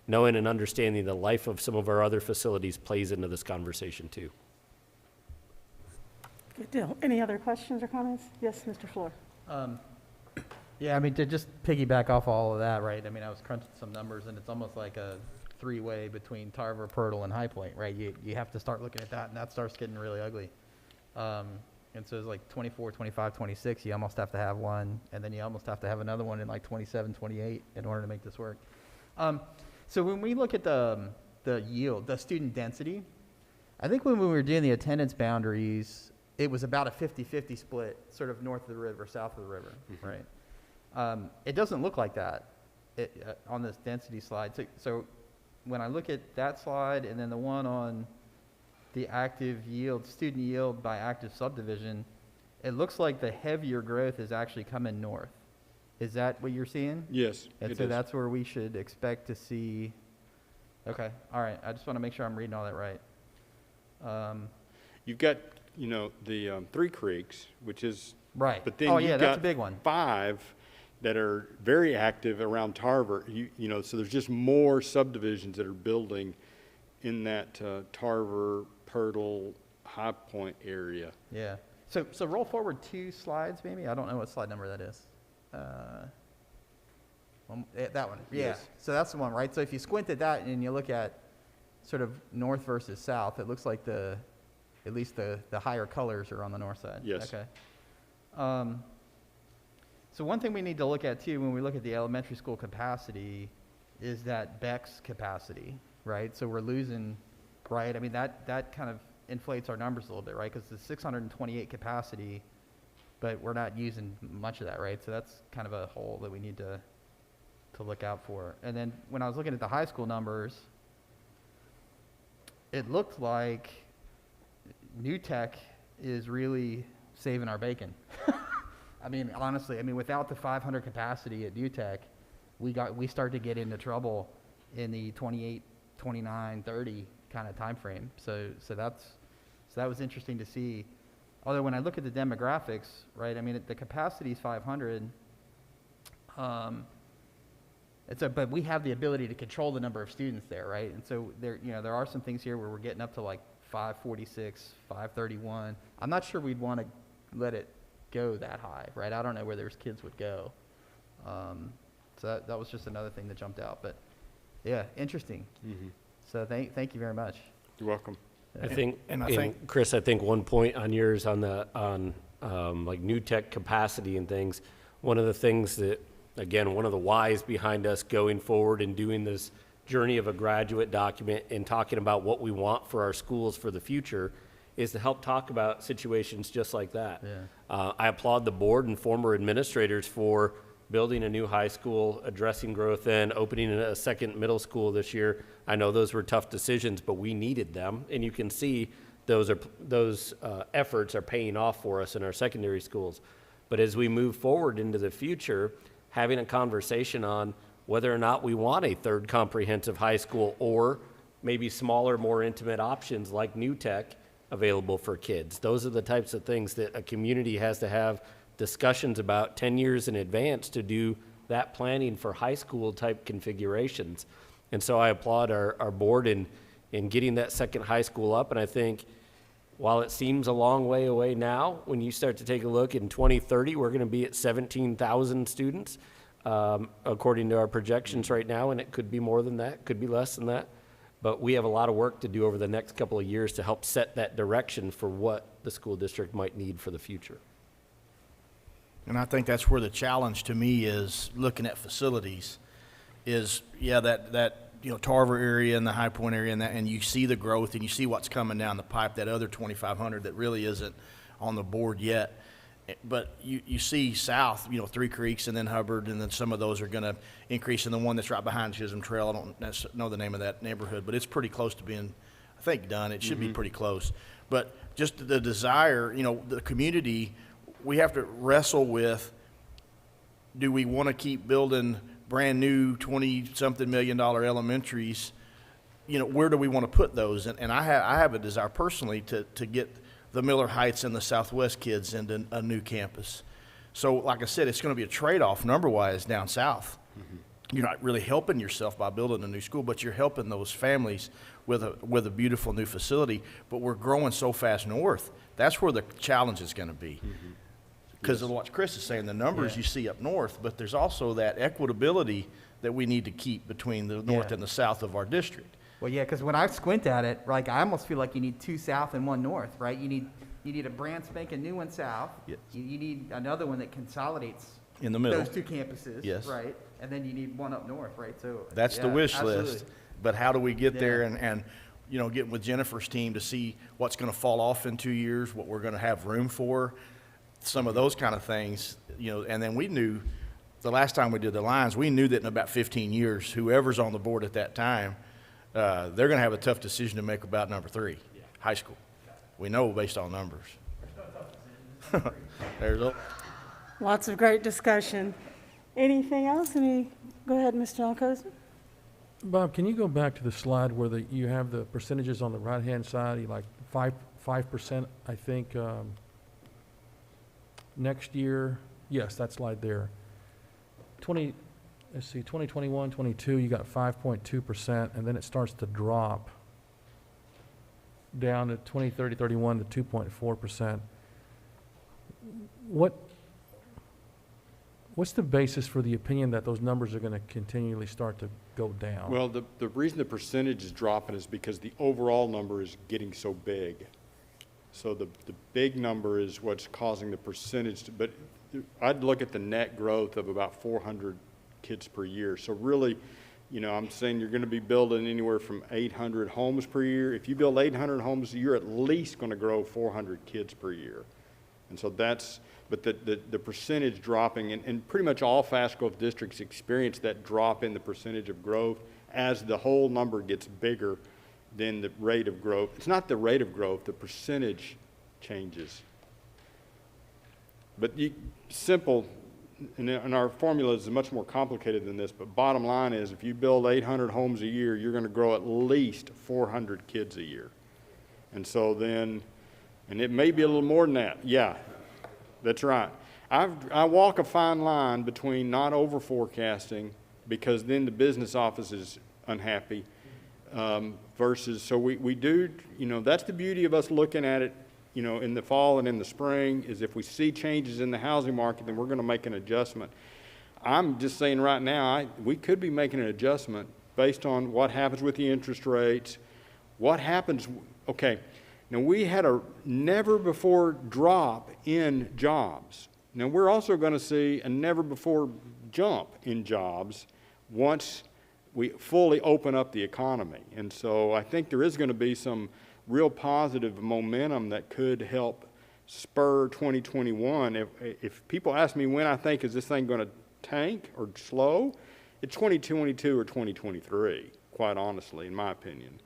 knowing and understanding the life of some of our other facilities plays into this conversation too. Good deal. Any other questions or comments? Yes, Mr. Floor. Yeah, I mean, to just piggyback off all of that, right? I mean, I was crunching some numbers, and it's almost like a three-way between Tarver, Pirtle, and High Point, right? You have to start looking at that, and that starts getting really ugly. And so it's like 24, 25, 26, you almost have to have one, and then you almost have to have another one in like 27, 28 in order to make this work. So when we look at the yield, the student density, I think when we were doing the attendance boundaries, it was about a 50-50 split, sort of north of the river, south of the river, right? It doesn't look like that on this density slide. So when I look at that slide and then the one on the active yield, student yield by active subdivision, it looks like the heavier growth is actually coming north. Is that what you're seeing? Yes, And it so is. that's where we should expect to see. Okay, all right. I just want to make sure I'm reading all that right. You've got, the Three Creeks, which is Right. But then Oh, you've yeah, that's got a big one. 5 that are very active around Tarver. You know, so there's just more subdivisions that are building in that Tarver, Pirtle, High Point area. Yeah. So roll forward 2 slides, maybe? I don't know what slide number that is. That one. Yeah. Yes. So that's the one, right? So if you squint at that and you look at sort of north versus south, it looks like at least the higher colors are on the north side. Yes. Okay. So one thing we need to look at too when we look at the elementary school capacity is that Beck's capacity, right? So we're losing, right? I mean, that kind of inflates our numbers a little bit, right? Because the 628 capacity, but we're not using much of that, right? So that's kind of a hole that we need to look out for. And then when I was looking at the high school numbers, it looked like New Tech is really saving our bacon. I mean, honestly, I mean, without the 500 capacity at New Tech, we start to get into trouble in the 28, 29, 30 kind of time frame. So that was interesting to see. Although when I look at the demographics, right, I mean, the capacity is 500. But we have the ability to control the number of students there, right? And so there are some things here where we're getting up to like 546, 531. I'm not sure we'd want to let it go that high, right? I don't know where those kids would go. So that was just another thing that jumped out. But yeah, interesting. Mm-hmm. So thank you very much. You're welcome. I think, and I think- Chris, I think one point on yours on like new tech capacity and things, one of the things that, again, one of the whys behind us going forward and doing this journey of a graduate document and talking about what we want for our schools for the future is to help talk about situations just like that. Yeah. I applaud the board and former administrators for building a new high school, addressing growth and opening a second middle school this year. I know those were tough decisions, but we needed them. And you can see those efforts are paying off for us in our secondary schools. But as we move forward into the future, having a conversation on whether or not we want a third comprehensive high school or maybe smaller, more intimate options like New Tech available for kids. Those are the types of things that a community has to have discussions about 10 years in advance to do that planning for high school type configurations. And so I applaud our board in getting that second high school up. And I think while it seems a long way away now, when you start to take a look in 2030, we're going to be at 17,000 students, according to our projections right now. And it could be more than that, could be less than that. But we have a lot of work to do over the next couple of years to help set that direction for what the school district might need for the future. And I think that's where the challenge to me is looking at facilities is, yeah, that Tarver area and the High Point area and you see the growth and you see what's coming down the pipe, that other 2,500 that really isn't on the board yet. But you see south, Three Creeks and then Hubbard, and then some of those are going to increase. And the one that's right behind Chisholm Trail, I don't know the name of that neighborhood, but it's pretty close to being, I think, done. It should be pretty close. But just the desire, the community, we have to wrestle with, do we want to keep building brand new $20-something million elementaries? Where do we want to put those? And I have a desire personally to get the Miller Heights and the Southwest kids into a new campus. So like I said, it's going to be a trade-off number-wise down south. Mm-hmm. You're not really helping yourself by building a new school, but you're helping those families with a beautiful new facility. But we're growing so fast north. That's where the challenge is going to be. Because of what Chris is saying, the numbers you see up north, but there's also that equitability that we need to keep between the north and the south of our district. Well, yeah, because when I squint at it, like I almost feel like you need 2 south and 1 north, right? You need a brand spanking new one south. Yes. You need another one that consolidates In the middle. those 2 campuses, Yes. right? And then you need one up north, right? So That's the wish absolutely. list. But how do we get there Yeah. and get with Jennifer's team to see what's going to fall off in 2 years, what we're going to have room for, some of those kind of things, and then we knew the last time we did the lines, we knew that in about 15 years, whoever's on the board at that time, they're going to have a tough decision to make about number 3, high school. We know based on numbers. Lots of great discussion. Anything else? Go ahead, Mr. Alcosa. Bob, can you go back to the slide where you have the percentages on the right-hand side, like 5%, I think, next year? Yes, that slide there. let's see, 2021, 22, you got 5.2%, and then it starts to drop down to 20, 30, 31 to 2.4%. What's the basis for the opinion that those numbers are going to continually start to go down? Well, the reason the percentage is dropping is because the overall number is getting so big. So the big number is what's causing the percentage to, but I'd look at the net growth of about 400 kids per year. So really, you know, I'm saying you're going to be building anywhere from 800 homes per year. If you build 800 homes, you're at least going to grow 400 kids per year. And so that's, but the percentage dropping, and pretty much all fast growth districts experience that drop in the percentage of growth as the whole number gets bigger than the rate of growth. It's not the rate of growth, the percentage changes. But simple, and our formula is much more complicated than this, but bottom line is if you build 800 homes a year, you're going to grow at least 400 kids a year. And so then, and it may be a little more than that. Yeah, that's right. I walk a fine line between not over forecasting, because then the business office is unhappy, versus, so we do, you know, that's the beauty of us looking at it, you know, in the fall and in the spring, is if we see changes in the housing market, then we're going to make an adjustment. I'm just saying right now, we could be making an adjustment based on what happens with the interest rates, what happens, okay. Now, we had a never-before drop in jobs. Now, we're also going to see a never-before jump in jobs once we fully open up the economy. And so I think there is going to be some real positive momentum that could help spur 2021. If people ask me when I think is this thing going to tank or slow, it's 2022 or 2023, quite honestly, in my opinion.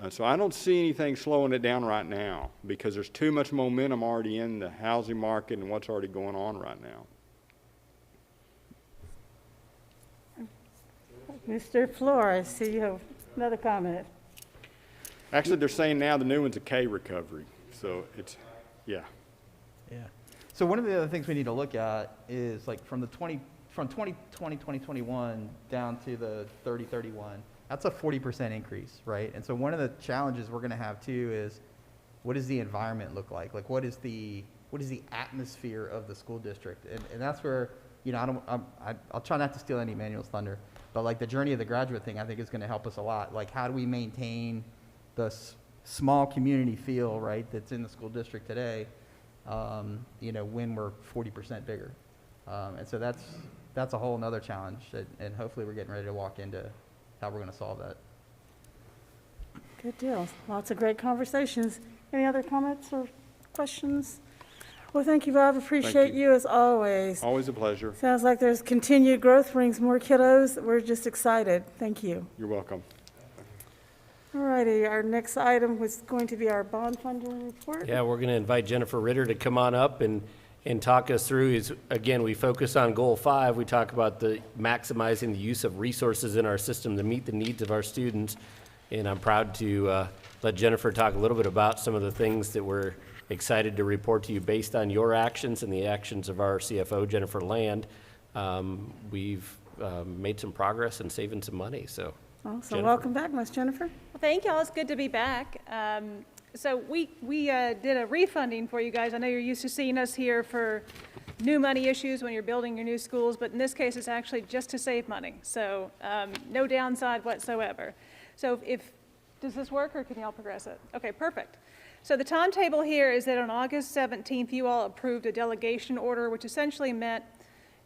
So I don't see anything slowing it down right now because there's too much momentum already in the housing market and what's already going on right now. Mr. Flores, I see you have another comment. Actually, they're saying now the new one's a K recovery. So it's, yeah. Yeah. So one of the other things we need to look at is like from 2020, 2021 down to the 3031. That's a 40% increase, right? And so one of the challenges we're going to have too is, what does the environment look like? Like, what is the atmosphere of the school district? And that's where, you know, I'll try not to steal any Emmanuel's thunder, but like the journey of the graduate thing, I think is going to help us a lot. Like, how do we maintain the small community feel, right, that's in the school district today, you know, when we're 40% bigger? And so that's a whole nother challenge, and hopefully we're getting ready to walk into how we're going to solve that. Good deal. Lots of great conversations. Any other comments or questions? Well, thank you, Bob. Appreciate you as always. Always a pleasure. Sounds like there's continued growth, brings more kiddos. We're just excited. Thank you. You're welcome. All righty, our next item was going to be our bond funding report. Yeah, we're going to invite Jennifer Ritter to come on up and talk us through. Again, we focus on goal 5. We talk about the maximizing the use of resources in our system to meet the needs of our students. And I'm proud to let Jennifer talk a little bit about some of the things that we're excited to report to you based on your actions and the actions of our CFO, Jennifer Land. We've made some progress in saving some money. So, Awesome. Jennifer. Welcome back, Ms. Jennifer. Well, thank y'all. It's good to be back. So we did a refunding for you guys. I know you're used to seeing us here for new money issues when you're building your new schools, but in this case, it's actually just to save money. So no downside whatsoever. So does this work, or can y'all progress it? Okay, perfect. So the timetable here is that on August 17th, you all approved a delegation order, which essentially meant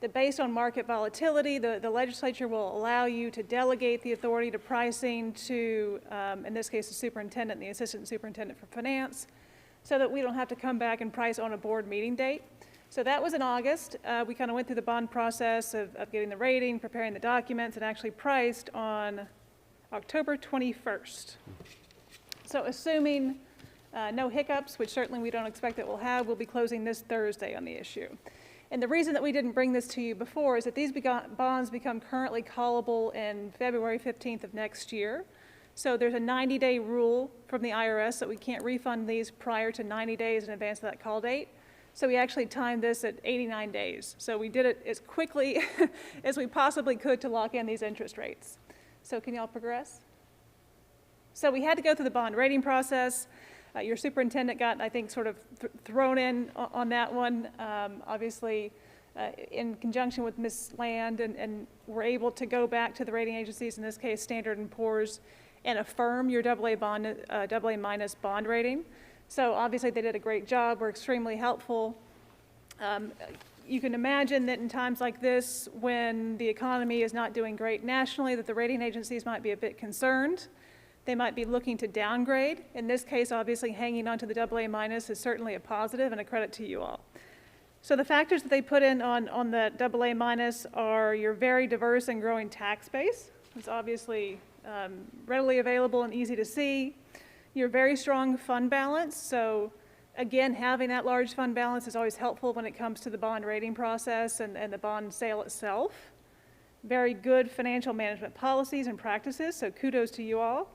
that based on market volatility, the legislature will allow you to delegate the authority to pricing to, in this case, the superintendent and the assistant superintendent for finance, so that we don't have to come back and price on a board meeting date. So that was in August. We kind of went through the bond process of getting the rating, preparing the documents, and actually priced on October 21st. So assuming no hiccups, which certainly we don't expect that we'll have, we'll be closing this Thursday on the issue. And the reason that we didn't bring this to you before is that these bonds become currently callable in February 15th of next year. So there's a 90-day rule from the IRS that we can't refund these prior to 90 days in advance of that call date. So we actually timed this at 89 days. So we did it as quickly as we possibly could to lock in these interest rates. So can y'all progress? So we had to go through the bond rating process. Your superintendent got, I think, sort of thrown in on that one, obviously in conjunction with Ms. Land, and we're able to go back to the rating agencies, in this case Standard & Poor's, and affirm your AA minus bond rating. So obviously they did a great job. We're extremely helpful. You can imagine that in times like this, when the economy is not doing great nationally, that the rating agencies might be a bit concerned. They might be looking to downgrade. In this case, obviously hanging on to the AA minus is certainly a positive and a credit to you all. So the factors that they put in on the AA minus are your very diverse and growing tax base. It's obviously readily available and easy to see. Your very strong fund balance. So again, having that large fund balance is always helpful when it comes to the bond rating process and the bond sale itself. Very good financial management policies and practices, so kudos to you all.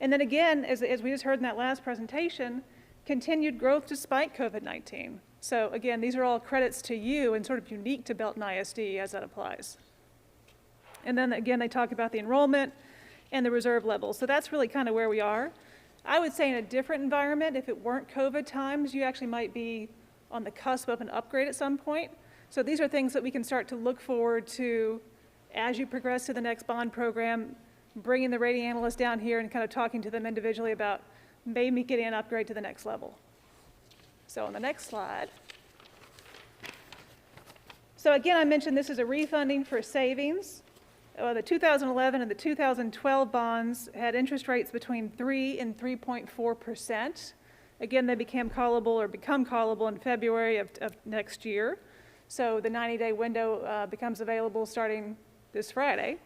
And then again, as we just heard in that last presentation, continued growth despite COVID-19. So again, these are all credits to you and sort of unique to Belton ISD as that applies. And then again, they talk about the enrollment and the reserve levels. So that's really kind of where we are. I would say in a different environment, if it weren't COVID times, you actually might be on the cusp of an upgrade at some point. So these are things that we can start to look forward to as you progress to the next bond program, bringing the rating analysts down here and kind of talking to them individually about maybe getting an upgrade to the next level. So on the next slide. So again, I mentioned this is a refunding for savings. The 2011 and the 2012 bonds had interest rates between 3 and 3.4%. Again, they become callable in February of next year. So the 90-day window becomes available starting this Friday.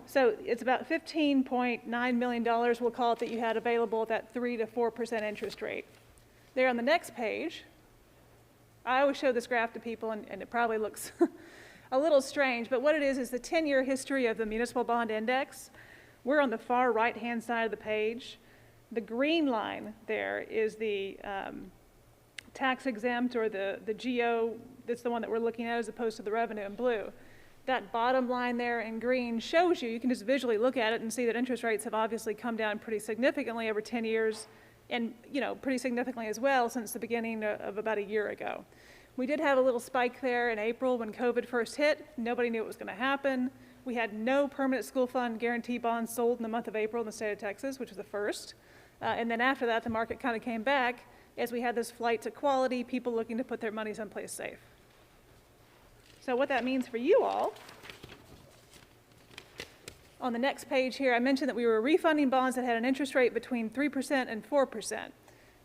So it's about $15.9 million, we'll call it, that you had available at that 3 to 4% interest rate. There on the next page, I always show this graph to people, and it probably looks a little strange, but what it is the 10-year history of the municipal bond index. We're on the far right-hand side of the page. The green line there is the tax exempt, or the GO. That's the one that we're looking at as opposed to the revenue in blue. That bottom line there in green shows you can just visually look at it and see that interest rates have obviously come down pretty significantly over 10 years, and pretty significantly as well since the beginning of about a year ago. We did have a little spike there in April when COVID first hit. Nobody knew it was going to happen. We had no permanent school fund guarantee bonds sold in the month of April in the state of Texas, which was the first. And then after that, the market kind of came back as we had this flight to quality, people looking to put their money someplace safe. So what that means for you all, on the next page here, I mentioned that we were refunding bonds that had an interest rate between 3% and 4%.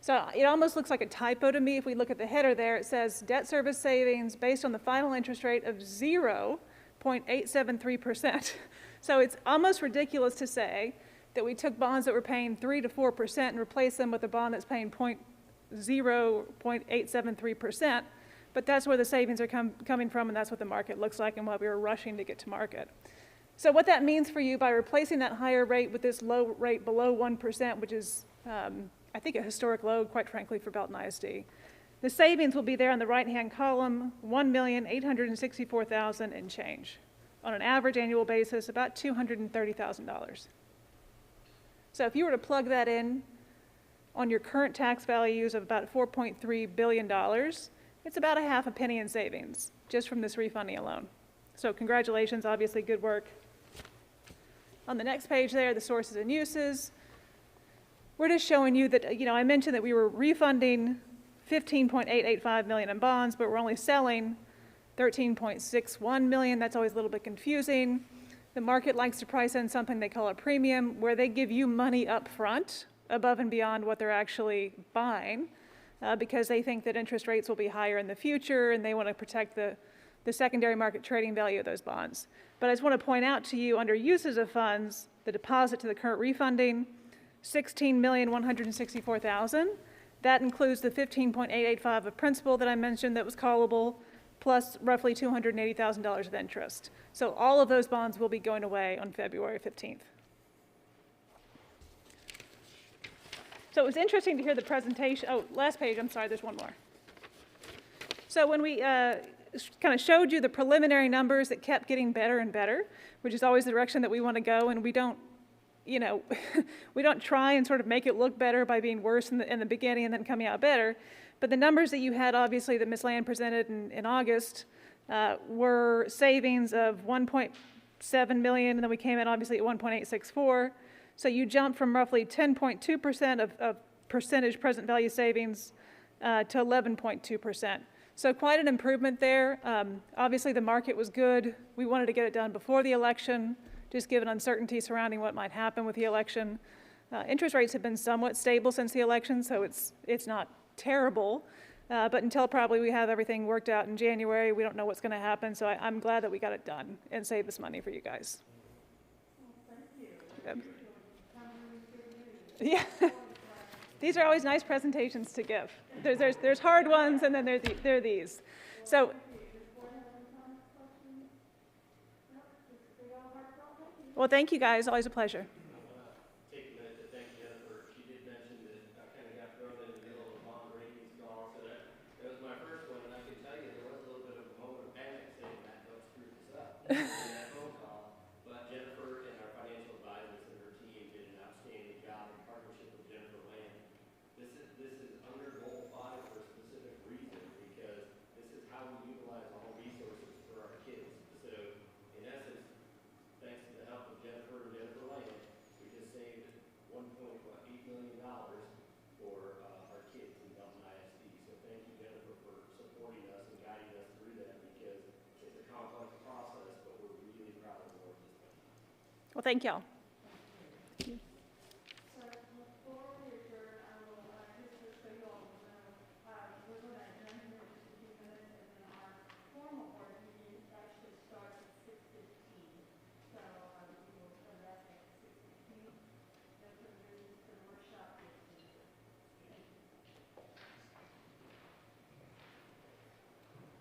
So it almost looks like a typo to me. If we look at the header there, it says debt service savings based on the final interest rate of 0.873%. So it's almost ridiculous to say that we took bonds that were paying 3 to 4% and replaced them with a bond that's paying 0.873%. But that's where the savings are coming from, and that's what the market looks like and why we were rushing to get to market. So what that means for you by replacing that higher rate with this low rate below 1%, which is, I think, a historic low, quite frankly, for Belton ISD. The savings will be there on the right-hand column, $1,864,000 and change. On an average annual basis, about $230,000. So if you were to plug that in on your current tax values of about $4.3 billion, it's about a half a penny in savings just from this refunding alone. So congratulations, obviously good work. On the next page there, the sources and uses. We're just showing you that, I mentioned that we were refunding $15.885 million in bonds, but we're only selling $13.61 million. That's always a little bit confusing. The market likes to price in something they call a premium, where they give you money up front above and beyond what they're actually buying, because they think that interest rates will be higher in the future, and they want to protect the secondary market trading value of those bonds. But I just want to point out to you, under uses of funds, the deposit to the current refunding, $16,164,000. That includes the $15.885 of principal that I mentioned that was callable, plus roughly $280,000 of interest. So all of those bonds will be going away on February 15th. So it was interesting to hear the presentation. Oh, last page, I'm sorry, there's one more. So when we kind of showed you the preliminary numbers that kept getting better and better, which is always the direction that we want to go, and we don't, you know, we don't try and sort of make it look better by being worse in the beginning and then coming out better. But the numbers that you had, obviously, that Ms. Land presented in August were savings of 1.7 million, and then we came in obviously at 1.864. So you jumped from roughly 10.2% of percentage present value savings to 11.2%. So quite an improvement there. Obviously, the market was good. We wanted to get it done before the election, just given uncertainty surrounding what might happen with the election. Interest rates have been somewhat stable since the election, so it's not terrible. But until probably we have everything worked out in January, we don't know what's going to happen. So I'm glad that we got it done and saved this money for you guys. Thank you. Yeah. These are always nice presentations to give. There's hard ones, and then there are these. So, well, thank you guys. Always a pleasure. Take a minute to thank Jennifer. She did mention that I kind of got thrown in the middle of a bond ratings call, so that was my first one, and I can tell you there was a little bit of a moment of panic saying that don't screw this up in that phone call. But Jennifer and our financial advisors and her team did an outstanding job in partnership with Jennifer Land. This is under goal 5 for a specific reason, because this is how we utilize all resources for our kids. So in essence, thanks to the help of Jennifer and Jennifer Land, we just saved $1.8 million for our kids in Belton ISD. So thank you, Jennifer, for supporting us and guiding us through that, because it's a complex process, but we're really proud of the work that's been done. Well, thank y'all. Thank you.